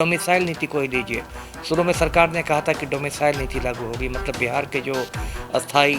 Domicile नीति को ही लीजिए। शुरू में सरकार ने कहा था कि डोमिसाइल नीति लागू होगी, मतलब बिहार के जो अस्थाई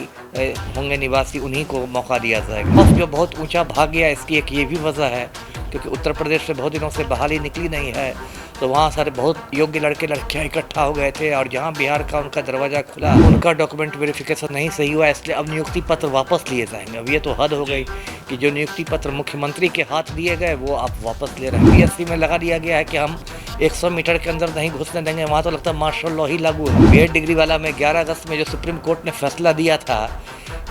होंगे निवासी उन्हीं को मौका दिया जाएगा। जो बहुत ऊंचा भाग गया, इसकी एक ये भी वजह है क्योंकि उत्तर प्रदेश से बहुत दिनों से बहाली निकली नहीं है, तो वहाँ सारे बहुत योग्य लड़के लड़कियाँ इकट्ठा हो गए थे और जहाँ बिहार का उनका दरवाज़ा खुला, उनका डॉक्यूमेंट वेरिफिकेशन नहीं सही हुआ, इसलिए अब नियुक्ति पत्र वापस लिए जाएंगे। अब ये तो हद हो गई कि जो नियुक्ति पत्र मुख्यमंत्री के हाथ दिए गए वो आप वापस ले रहे हैं। बीएससी में लगा दिया गया है कि हम 100 मीटर के अंदर नहीं घुसने देंगे, वहाँ तो लगता है मार्शल लॉ ही लागू है। बीएड डिग्री वाला में 11 अगस्त में जो सुप्रीम कोर्ट ने फैसला दिया था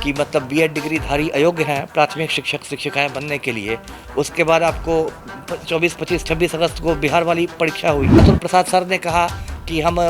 कि मतलब बीएड डिग्रीधारी अयोग्य हैं प्राथमिक शिक्षक शिक्षिकाएं बनने के लिए, उसके बाद आपको 24, 25, 26 अगस्त को बिहार वाली परीक्षा हुई। अतुल प्रसाद सर ने कहा कि हम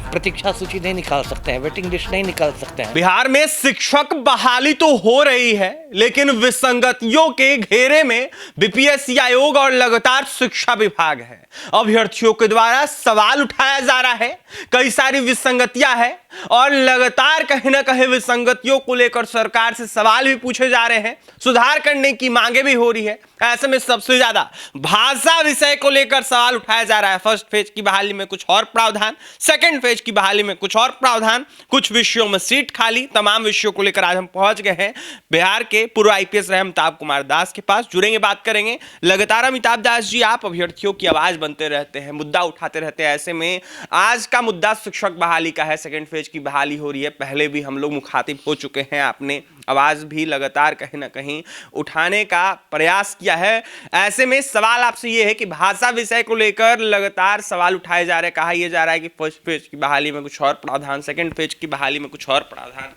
प्रतीक्षा सूची नहीं निकाल सकते हैं, वेटिंग लिस्ट नहीं निकाल सकते हैं। बिहार में शिक्षक बहाली तो हो रही है, लेकिन विसंगतियों के घेरे में बीपीएससी आयोग और लगातार शिक्षा विभाग है। अभ्यर्थियों के द्वारा सवाल उठाया जा रहा है, कई सारी विसंगतियां हैं और लगातार कहीं ना कहीं विसंगतियों को लेकर सरकार से सवाल भी पूछे जा रहे हैं, सुधार करने की मांगे भी हो रही है। ऐसे में सबसे ज्यादा भाषा विषय को लेकर सवाल उठाया जा रहा है। फर्स्ट फेज की बहाली में कुछ और प्रावधान, सेकंड फेज की बहाली में कुछ और प्रावधान, कुछ विषयों में सीट खाली, तमाम विषयों को लेकर आज हम पहुंच गए हैं बिहार के पूर्व आईपीएस रहे अमिताभ कुमार दास के पास। जुड़ेंगे, बात करेंगे। लगातार अमिताभ दास जी, आप अभ्यर्थियों की आवाज बनते रहते हैं, मुद्दा उठाते रहते हैं। ऐसे में आज का मुद्दा शिक्षक बहाली का है। सेकंड फेज की बहाली हो रही है, पहले भी हम लोग मुखातिब हो चुके हैं, आपने आवाज भी लगातार कहीं ना कहीं उठाने का प्रयास किया है। ऐसे में सवाल आपसे यह है कि भाषा विषय को लेकर लगातार सवाल उठाए जा रहे हैं। कहा यह जा रहा है कि फर्स्ट फेज की बहाली में कुछ और प्रावधान, सेकंड फेज की बहाली में कुछ और प्रावधान।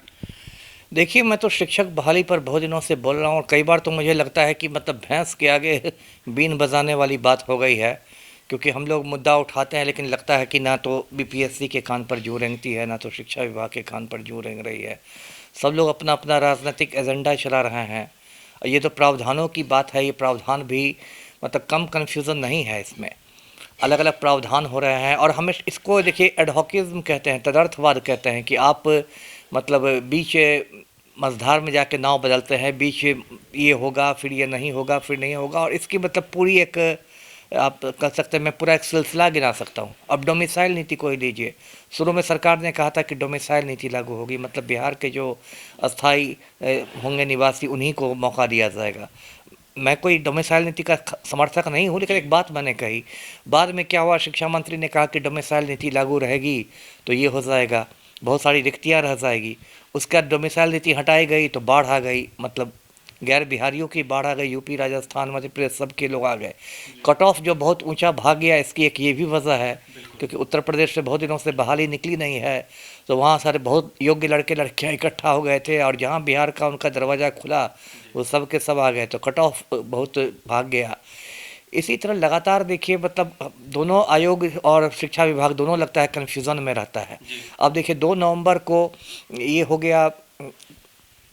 देखिए, मैं तो शिक्षक बहाली पर बहुत दिनों से बोल रहा हूँ और कई बार तो मुझे लगता है कि मतलब भैंस के आगे बीन बजाने वाली बात हो गई है, क्योंकि हम लोग मुद्दा उठाते हैं लेकिन लगता है कि ना तो बीपीएससी के कान पर जू रेंगती है, ना तो शिक्षा विभाग के कान पर जू रेंग रही है। सब लोग अपना अपना राजनीतिक एजेंडा चला रहे हैं। ये तो प्रावधानों की बात है, ये प्रावधान भी मतलब कम कन्फ्यूज़न नहीं है, इसमें अलग अलग प्रावधान हो रहे हैं और हमें इसको देखिए एडहॉकिज्म कहते हैं, तदर्थवाद कहते हैं कि आप मतलब बीच मझधार में जाके नाव बदलते हैं, बीच ये होगा फिर ये नहीं होगा फिर नहीं होगा, और इसकी मतलब पूरी एक आप कह सकते हैं, मैं पूरा एक सिलसिला गिना सकता हूँ। अब डोमिसाइल नीति को ही लीजिए। शुरू में सरकार ने कहा था कि डोमिसाइल नीति लागू होगी, मतलब बिहार के जो अस्थाई होंगे निवासी उन्हीं को मौका दिया जाएगा। मैं कोई डोमिसाइल नीति का समर्थक नहीं हूँ, लेकिन एक बात मैंने कही, बाद में क्या हुआ, शिक्षा मंत्री ने कहा कि डोमिसाइल नीति लागू रहेगी तो ये हो जाएगा, बहुत सारी रिक्तियाँ रह जाएगी। उसके बाद डोमिसाइल नीति हटाई गई तो बाढ़ आ गई, मतलब गैर बिहारियों की बाढ़ आ गई, यूपी, राजस्थान, मध्य प्रदेश सबके लोग आ गए। कट ऑफ जो बहुत ऊंचा भाग गया, इसकी एक ये भी वजह है क्योंकि उत्तर प्रदेश से बहुत दिनों से बहाली निकली नहीं है, तो वहाँ सारे बहुत योग्य लड़के लड़कियाँ इकट्ठा हो गए थे और जहाँ बिहार का उनका दरवाज़ा खुला वो सब के सब आ गए, तो कट ऑफ बहुत भाग गया। इसी तरह लगातार देखिए, मतलब दोनों आयोग और शिक्षा विभाग दोनों लगता है कन्फ्यूज़न में रहता है। अब देखिए 2 नवंबर को ये हो गया,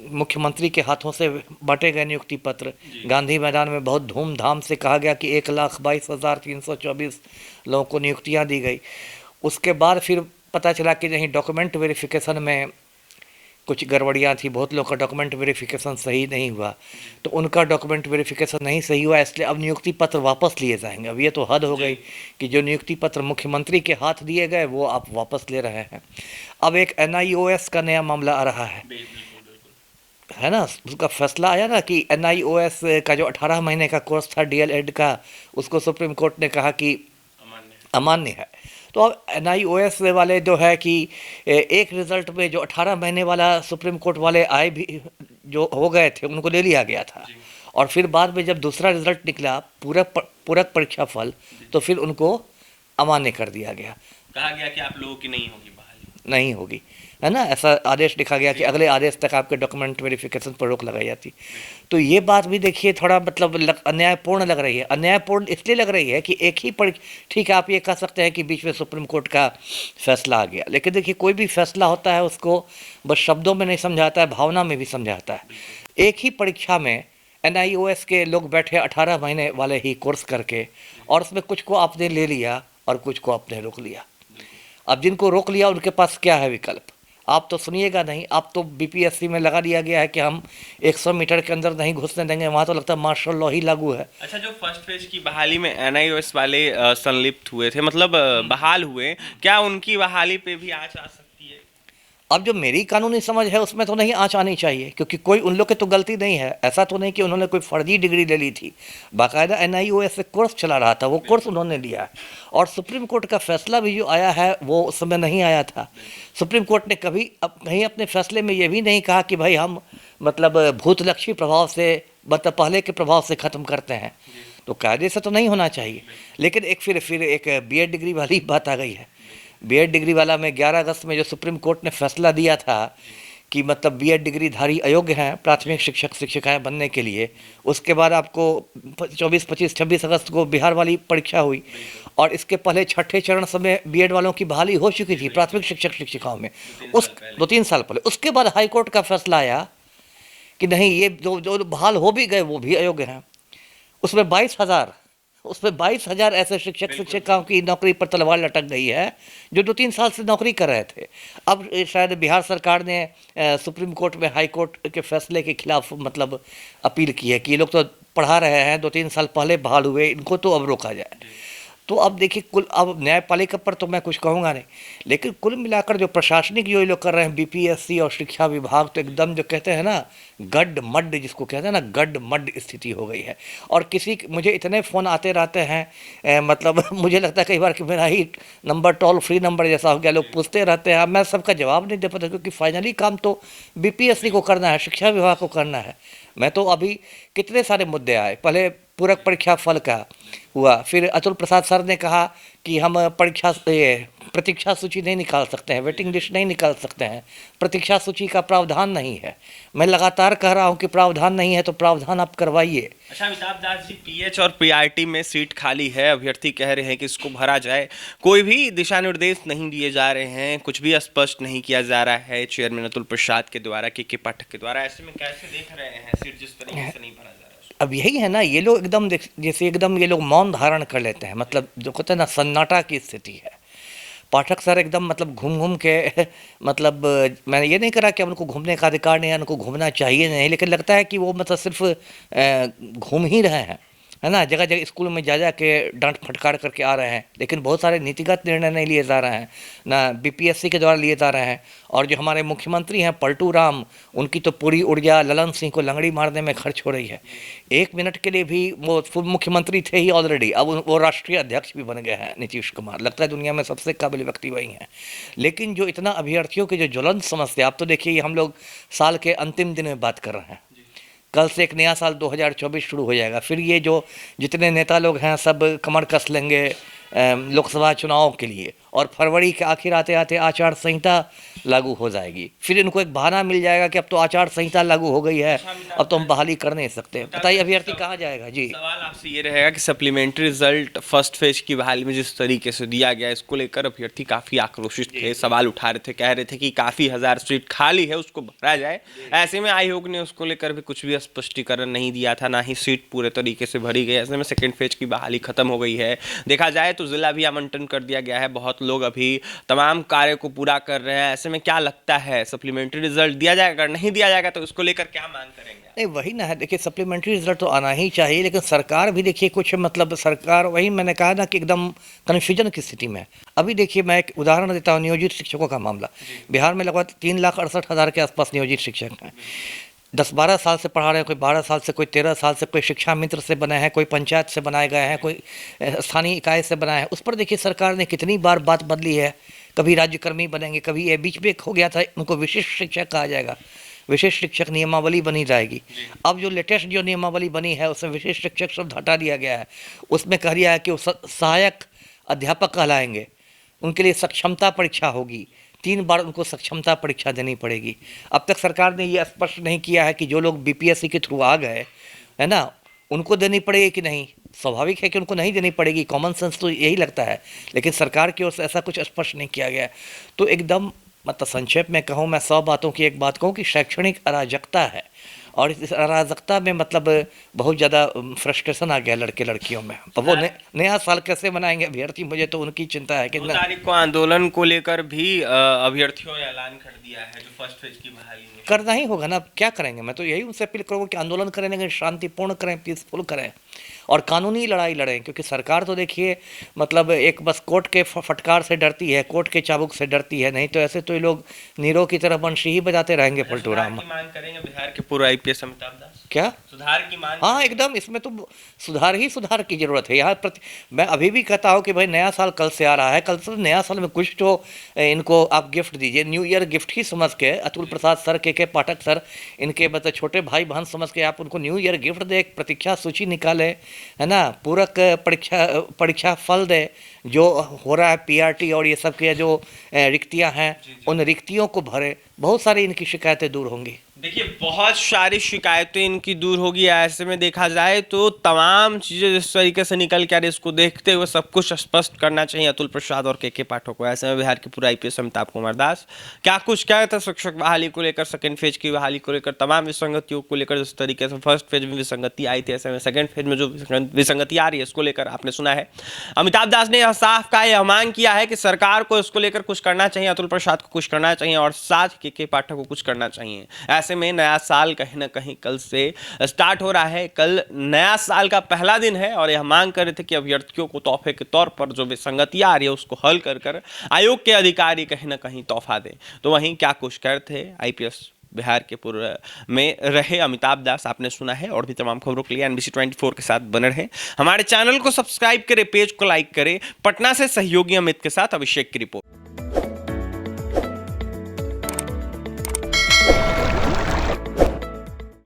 मुख्यमंत्री के हाथों से बांटे गए नियुक्ति पत्र। गांधी मैदान में बहुत धूमधाम से कहा गया कि 1,22,324 लोगों को नियुक्तियां दी गई। उसके बाद फिर पता चला कि नहीं, डॉक्यूमेंट वेरिफिकेशन में कुछ गड़बड़ियां थी, बहुत लोग का डॉक्यूमेंट वेरिफिकेशन सही नहीं हुआ, तो उनका डॉक्यूमेंट वेरिफिकेशन नहीं सही हुआ, इसलिए अब नियुक्ति पत्र वापस लिए जाएंगे। अब ये तो हद हो गई कि जो नियुक्ति पत्र मुख्यमंत्री के हाथ दिए गए वो आप वापस ले रहे हैं। अब एक NIOS का नया मामला आ रहा है ना, उसका फैसला आया ना कि NIOS का जो 18 महीने का कोर्स था DLED का, उसको सुप्रीम कोर्ट ने कहा कि अमान्य है। तो अब NIOS वाले जो है कि एक रिज़ल्ट में जो 18 महीने वाला सुप्रीम कोर्ट वाले आए भी जो हो गए थे उनको ले लिया गया था, और फिर बाद में जब दूसरा रिज़ल्ट निकला पूरक परीक्षा फल, तो फिर उनको अमान्य कर दिया गया, कहा गया कि आप लोगों की नहीं होगी बहाली, नहीं होगी, है ना। ऐसा आदेश लिखा गया कि अगले आदेश तक आपके डॉक्यूमेंट वेरिफिकेशन पर रोक लगाई जाती। तो ये बात भी देखिए थोड़ा मतलब अन्यायपूर्ण लग रही है। अन्यायपूर्ण इसलिए लग रही है कि एक ही ठीक है, आप ये कह सकते हैं कि बीच में सुप्रीम कोर्ट का फैसला आ गया, लेकिन देखिए कोई भी फैसला होता है उसको बस शब्दों में नहीं समझाता है, भावना में भी समझाता है। एक ही परीक्षा में NIOS के लोग बैठे 18 महीने वाले ही कोर्स करके, और उसमें कुछ को आपने ले लिया और कुछ को आपने रोक लिया। अब जिनको रोक लिया उनके पास क्या है विकल्प? आप तो सुनिएगा नहीं, आप तो बीपीएससी में लगा दिया गया है कि हम 100 मीटर के अंदर नहीं घुसने देंगे, वहाँ तो लगता है मार्शल लॉ ही लागू है। अच्छा, जो फर्स्ट फेज की बहाली में एनआईओएस वाले संलिप्त हुए थे, मतलब बहाल हुए, क्या उनकी बहाली पे भी आंच आ सकती है? अब जो मेरी कानूनी समझ है उसमें तो नहीं आँच आनी चाहिए, क्योंकि कोई उन लोग की तो गलती नहीं है। ऐसा तो नहीं कि उन्होंने कोई फर्जी डिग्री ले ली थी, बाकायदा एनआईओएस से कोर्स चला रहा था, वो कोर्स उन्होंने लिया है। और सुप्रीम कोर्ट का फैसला भी जो आया है वो उस समय नहीं आया था। सुप्रीम कोर्ट ने कभी कहीं अपने फैसले में ये भी नहीं कहा कि भाई हम मतलब भूतलक्षी प्रभाव से, मतलब पहले के प्रभाव से ख़त्म करते हैं, तो कायदे से तो नहीं होना चाहिए। लेकिन एक फिर एक बीएड डिग्री वाली बात आ गई है। बीएड डिग्री वाला में 11 अगस्त में जो सुप्रीम कोर्ट ने फैसला दिया था कि मतलब बीएड डिग्री धारी अयोग्य हैं प्राथमिक शिक्षक शिक्षिकाएं बनने के लिए, उसके बाद आपको 24, 25, 26 अगस्त को बिहार वाली परीक्षा हुई, और इसके पहले छठे चरण समय बीएड वालों की बहाली हो चुकी थी प्राथमिक शिक्षक शिक्षिकाओं में, उस 2-3 साल पहले। उसके बाद हाई कोर्ट का फैसला आया कि नहीं, ये जो बहाल हो भी गए वो भी अयोग्य हैं। उसमें 22,000 ऐसे शिक्षक शिक्षिकाओं की नौकरी पर तलवार लटक गई है जो 2-3 साल से नौकरी कर रहे थे। अब शायद बिहार सरकार ने सुप्रीम कोर्ट में हाई कोर्ट के फैसले के खिलाफ मतलब अपील की है कि ये लोग तो पढ़ा रहे हैं, 2-3 साल पहले बहाल हुए, इनको तो अब रोका जाए। तो अब देखिए, कुल अब न्यायपालिका पर तो मैं कुछ कहूँगा नहीं, लेकिन कुल मिलाकर जो प्रशासनिक जो ये लोग कर रहे हैं बीपीएससी और शिक्षा विभाग, तो एकदम जो कहते हैं ना गड्ढ मड्ढ, जिसको कहते हैं ना गड्ढ मड्ढ स्थिति हो गई है। और मुझे इतने फ़ोन आते रहते हैं, मतलब मुझे लगता है कई बार कि मेरा ही नंबर टोल फ्री नंबर जैसा हो गया, लोग पूछते रहते हैं, मैं सबका जवाब नहीं दे पाता, क्योंकि फाइनली काम तो बीपीएससी को करना है, शिक्षा विभाग को करना है। मैं तो अभी कितने सारे मुद्दे आए, पहले पूरक परीक्षा फल का हुआ, फिर अतुल प्रसाद सर ने कहा कि हम प्रतीक्षा सूची नहीं निकाल सकते हैं, वेटिंग लिस्ट नहीं निकाल सकते हैं, प्रतीक्षा सूची का प्रावधान नहीं है। मैं लगातार कह रहा हूं कि प्रावधान नहीं है तो प्रावधान आप करवाइए। अच्छा, अमिताभ दास जी, पीएच और पीआरटी में सीट खाली है, अभ्यर्थी कह रहे हैं कि इसको भरा जाए, कोई भी दिशा निर्देश नहीं दिए जा रहे हैं, कुछ भी स्पष्ट नहीं किया जा रहा है चेयरमैन अतुल प्रसाद के द्वारा, के पाठक के द्वारा, ऐसे में कैसे देख रहे हैं सीट जिस तरीके से नहीं भरा जा रहा है? अब यही है ना, ये लोग एकदम जैसे एकदम ये लोग मौन धारण कर लेते हैं, मतलब जो कहते हैं ना सन्नाटा की स्थिति है। पाठक सर एकदम मतलब घूम घूम के मतलब मैंने ये नहीं करा कि उनको घूमने का अधिकार नहीं है, उनको घूमना चाहिए नहीं, लेकिन लगता है कि वो मतलब सिर्फ घूम ही रहे हैं, है ना। जगह जगह स्कूल में जा के डांट फटकार करके आ रहे हैं, लेकिन बहुत सारे नीतिगत निर्णय नहीं लिए जा रहे हैं, ना बीपीएससी के द्वारा लिए जा रहे हैं। और जो हमारे मुख्यमंत्री हैं पलटू राम, उनकी तो पूरी ऊर्जा ललन सिंह को लंगड़ी मारने में खर्च हो रही है। 1 मिनट के लिए भी वो पूर्व मुख्यमंत्री थे ही ऑलरेडी, अब वो राष्ट्रीय अध्यक्ष भी बन गए हैं नीतीश कुमार, लगता है दुनिया में सबसे काबिल व्यक्ति वही हैं। लेकिन जो इतना अभ्यर्थियों की जो ज्वलंत समस्या, आप तो देखिए हम लोग साल के अंतिम दिन में बात कर रहे हैं, कल से एक नया साल 2024 शुरू हो जाएगा, फिर ये जो जितने नेता लोग हैं सब कमर कस लेंगे लोकसभा चुनाव के लिए, और फरवरी के आखिर आते आते आचार संहिता लागू हो जाएगी। फिर इनको एक बहाना मिल जाएगा कि अब तो आचार संहिता लागू हो गई है, अब तो हम बहाली कर नहीं सकते। बताइए अभ्यर्थी कहाँ जाएगा? जी, सवाल आपसे ये रहेगा कि सप्लीमेंट्री रिजल्ट फर्स्ट फेज की बहाली में जिस तरीके से दिया गया, इसको लेकर अभ्यर्थी काफी आक्रोशित थे, सवाल उठा रहे थे, कह रहे थे कि काफी हजार सीट खाली है, उसको भरा जाए। ऐसे में आयोग ने उसको लेकर भी कुछ भी स्पष्टीकरण नहीं दिया था, ना ही सीट पूरे तरीके से भरी गई। ऐसे में सेकेंड फेज की बहाली खत्म हो गई है। देखा जाए तो जिला भी आवंटन कर दिया गया है, बहुत लोग अभी तमाम कार्य को पूरा कर रहे हैं। ऐसे में क्या लगता है, सप्लीमेंट्री रिजल्ट दिया जाएगा? नहीं दिया जाएगा तो इसको लेकर क्या मांग करेंगे? नहीं वही ना है, देखिए सप्लीमेंट्री रिजल्ट तो आना ही चाहिए, लेकिन सरकार भी देखिए कुछ मतलब सरकार, वही मैंने कहा ना कि एकदम कन्फ्यूजन की स्थिति में। अभी देखिए मैं एक उदाहरण देता हूँ, नियोजित शिक्षकों का मामला। बिहार में लगभग 3,68,000 के आसपास नियोजित शिक्षक हैं। 10-12 साल से पढ़ा रहे हैं, कोई 12 साल से, कोई 13 साल से, कोई शिक्षा मित्र से बने हैं, कोई पंचायत से बनाए गए हैं, कोई स्थानीय इकाई से बनाए हैं। उस पर देखिए सरकार ने कितनी बार बात बदली है, कभी राज्यकर्मी बनेंगे, कभी ये बीच में हो गया था उनको विशिष्ट शिक्षक कहा जाएगा, विशेष शिक्षक नियमावली बनी जाएगी। अब जो लेटेस्ट जो नियमावली बनी है उसमें विशेष शिक्षक शब्द हटा दिया गया है, उसमें कह दिया है कि वो सहायक अध्यापक कहलाएंगे, उनके लिए सक्षमता परीक्षा होगी, 3 बार उनको सक्षमता परीक्षा देनी पड़ेगी। अब तक सरकार ने ये स्पष्ट नहीं किया है कि जो लोग बीपीएससी के थ्रू आ गए है ना, उनको देनी पड़ेगी कि नहीं। स्वाभाविक है कि उनको नहीं देनी पड़ेगी, कॉमन सेंस तो यही लगता है, लेकिन सरकार की ओर से ऐसा कुछ स्पष्ट नहीं किया गया है। तो एकदम मतलब संक्षेप में कहूँ, मैं 100 बातों की एक बात कहूँ कि शैक्षणिक अराजकता है, और इस अराजकता में मतलब बहुत ज़्यादा फ्रस्ट्रेशन आ गया लड़के लड़कियों में। अब वो नया साल कैसे मनाएंगे अभ्यर्थी, मुझे तो उनकी चिंता है कि 2 तारीख को आंदोलन को लेकर भी अभ्यर्थियों ने ऐलान कर दिया है जो फर्स्ट फेज की बहाली में। करना ही होगा ना, क्या करेंगे। मैं तो यही उनसे अपील करूँगा कि आंदोलन करें लेकिन शांतिपूर्ण करें, पीसफुल करें और कानूनी लड़ाई लड़ें, क्योंकि सरकार तो देखिए मतलब एक बस कोर्ट के फटकार से डरती है, कोर्ट के चाबुक से डरती है, नहीं तो ऐसे तो ये लोग नीरो की तरह बंशी ही बजाते रहेंगे पलटू राम। मांग करेंगे बिहार के पूर्व आईपीएस अमिताभ दास, क्या सुधार की मांग? हाँ एकदम, इसमें तो सुधार ही सुधार की जरूरत है यहाँ प्रति। मैं अभी भी कहता हूँ कि भाई नया साल कल से आ रहा है, कल से नया साल में कुछ तो इनको आप गिफ्ट दीजिए, न्यू ईयर गिफ्ट ही समझ के। अतुल प्रसाद सर, के पाठक सर, इनके मतलब छोटे भाई बहन समझ के आप उनको न्यू ईयर गिफ्ट दे, एक प्रतीक्षा सूची निकाले, है ना, पूरक परीक्षा फल दे, जो हो रहा है पीआरटी और ये सब के जो रिक्तियाँ हैं उन रिक्तियों को भरे, बहुत सारी इनकी शिकायतें दूर होंगी। देखिए बहुत सारी शिकायतें इनकी दूर होगी। ऐसे में देखा जाए तो तमाम चीज़ें जिस तरीके से निकल के आ रही इसको देखते हुए सब कुछ स्पष्ट करना चाहिए अतुल प्रसाद और के पाठक को। ऐसे में बिहार के पूर्व आईपीएस अमिताभ कुमार दास क्या कुछ क्या था शिक्षक बहाली को लेकर, सेकंड फेज की बहाली को लेकर, तमाम विसंगतियों को लेकर। जिस तरीके से फर्स्ट फेज में विसंगति आई थी, ऐसे में सेकंड फेज में जो विसंगति आ रही है इसको लेकर आपने सुना है। अमिताभ दास ने यह साफ कहा, यह मांग किया है कि सरकार को इसको लेकर कुछ करना चाहिए, अतुल प्रसाद को कुछ करना चाहिए और साथ के पाठक को कुछ करना चाहिए। ऐसे में नया साल कहीं ना कहीं कल से स्टार्ट हो रहा है, कल नया साल का पहला दिन है और यह मांग कर रहे थे कि अभ्यर्थियों को तोहफे के तौर पर जो विसंगतियां आ रही है उसको हल कर कर आयोग के अधिकारी कहीं ना कहीं तोहफा दें। तो वहीं क्या कुछ कर थे आईपीएस बिहार के पूर्व में रहे अमिताभ दास, आपने सुना है। और भी तमाम खबरों के लिए NBC 24 के साथ बने रहें, हमारे चैनल को सब्सक्राइब करें, पेज को लाइक करें। पटना से सहयोगी अमित के साथ अभिषेक की रिपोर्ट।